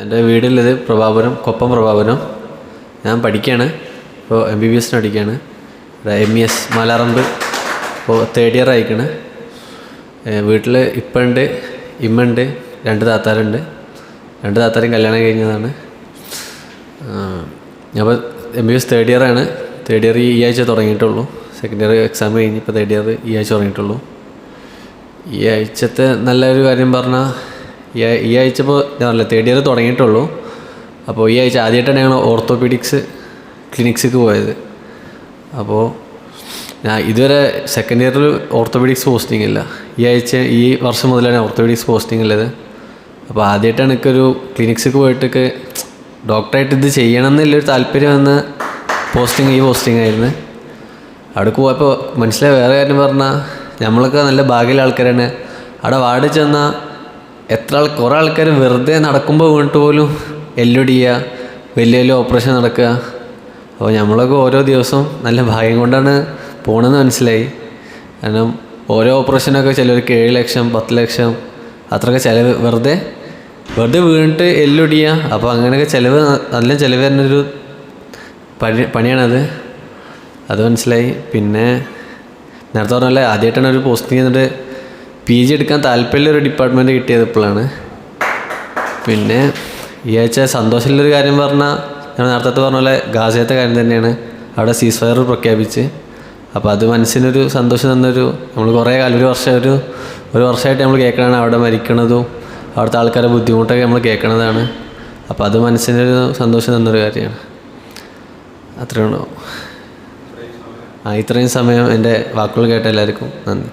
എൻ്റെ വീടുള്ളത് പ്രഭാപുരം, കൊപ്പം പ്രഭാപുരം. ഞാൻ പഠിക്കുകയാണ്, ഇപ്പോൾ MBBS പഠിക്കുകയാണ്. MES മലയാറമ്പ് ഇപ്പോൾ 3rd year ആയിക്കണ്. വീട്ടിൽ ഇപ്പം ഉണ്ട്, ഇമ്മ ഉണ്ട്, 2 താത്താരുണ്ട്. 2 താത്താരും കല്യാണം കഴിഞ്ഞതാണ്. അപ്പോൾ MBBS 3rd year ആണ്. 3rd year ഈ ആഴ്ച തുടങ്ങിയിട്ടുള്ളൂ. 2nd year എക്സാം കഴിഞ്ഞ് ഇപ്പോൾ 3rd year ഈ ആഴ്ച തുടങ്ങിയിട്ടുള്ളൂ. ഈ ആഴ്ചത്തെ നല്ലൊരു കാര്യം പറഞ്ഞാൽ ഈ ആഴ്ച ഇപ്പോൾ ഞാൻ പറഞ്ഞില്ല 3rd year തുടങ്ങിയിട്ടുള്ളൂ. അപ്പോൾ ഈ ആഴ്ച ആദ്യമായിട്ടാണ് ഞങ്ങൾ ഓർത്തോപീഡിക്സ് ക്ലിനിക്സിക്ക് പോയത്. അപ്പോൾ ഞാൻ ഇതുവരെ 2nd year ഓർത്തോപീഡിക്സ് പോസ്റ്റിംഗ് ഇല്ല. ഈ വർഷം മുതലാണ് ഓർത്തോപീഡിക്സ് പോസ്റ്റിംഗ് ഉള്ളത്. അപ്പോൾ ആദ്യമായിട്ടാണ് എനിക്കൊരു ക്ലിനിക്സിക്ക് പോയിട്ടൊക്കെ ഡോക്ടറായിട്ട് ഇത് ചെയ്യണം എന്നുള്ളൊരു താല്പര്യം വന്ന പോസ്റ്റിംഗ് ആയിരുന്നു. അവിടെ പോയപ്പോൾ മനസ്സിലായ വേറെ കാര്യം പറഞ്ഞാൽ നമ്മളൊക്കെ നല്ല ഭാഗ്യമുള്ള ആൾക്കാരാണ്. അവിടെ വാർഡിൽ ചെന്നാൽ കുറേ ആൾക്കാർ വെറുതെ നടക്കുമ്പോൾ വീണിട്ട് പോലും എല്ലൊടിയുക, വലിയ ഓപ്പറേഷൻ നടക്കുക. അപ്പോൾ നമ്മളൊക്കെ ഓരോ ദിവസവും നല്ല ഭാഗ്യം കൊണ്ടാണ് പോകണമെന്ന് മനസ്സിലായി. കാരണം ഓരോ ഓപ്പറേഷനൊക്കെ ചിലർക്ക് 7 ലക്ഷം 10 ലക്ഷം അത്രയൊക്കെ ചിലവ്, വെറുതെ വീണിട്ട് എല്ലൊടിയുക. അപ്പോൾ അങ്ങനെയൊക്കെ നല്ല ചിലവ് തരുന്നൊരു പണിയാണത്. അത് മനസ്സിലായി. പിന്നെ നേരത്തെ പറഞ്ഞാൽ ആദ്യമായിട്ടാണ് ഒരു പോസ്റ്റിംഗ് എന്നിട്ട് PG എടുക്കാൻ താല്പര്യമുള്ളൊരു ഡിപ്പാർട്ട്മെൻറ്റ് കിട്ടിയത് ഇപ്പോഴാണ്. പിന്നെ ഈ ആഴ്ച സന്തോഷമുള്ളൊരു കാര്യം പറഞ്ഞാൽ ഞാൻ നേരത്തെ പറഞ്ഞ പോലെ ഗാസയത്തെ കാര്യം തന്നെയാണ്. അവിടെ സീസ്ഫയർ പ്രഖ്യാപിച്ച്. അപ്പോൾ അത് മനസ്സിനൊരു സന്തോഷം തന്നൊരു, നമ്മൾ കുറേ കാലം ഒരു വർഷമായിട്ട് നമ്മൾ കേൾക്കണതാണ് അവിടെ മരിക്കണതും അവിടുത്തെ ആൾക്കാരുടെ ബുദ്ധിമുട്ടൊക്കെ നമ്മൾ കേൾക്കണതാണ്. അപ്പോൾ അത് മനസ്സിനൊരു സന്തോഷം തന്നൊരു കാര്യമാണ്. അത്രയേ ഉള്ളൂ. ഇത്രയും സമയം എൻ്റെ വാക്കുകൾ കേട്ട എല്ലാവർക്കും നന്ദി.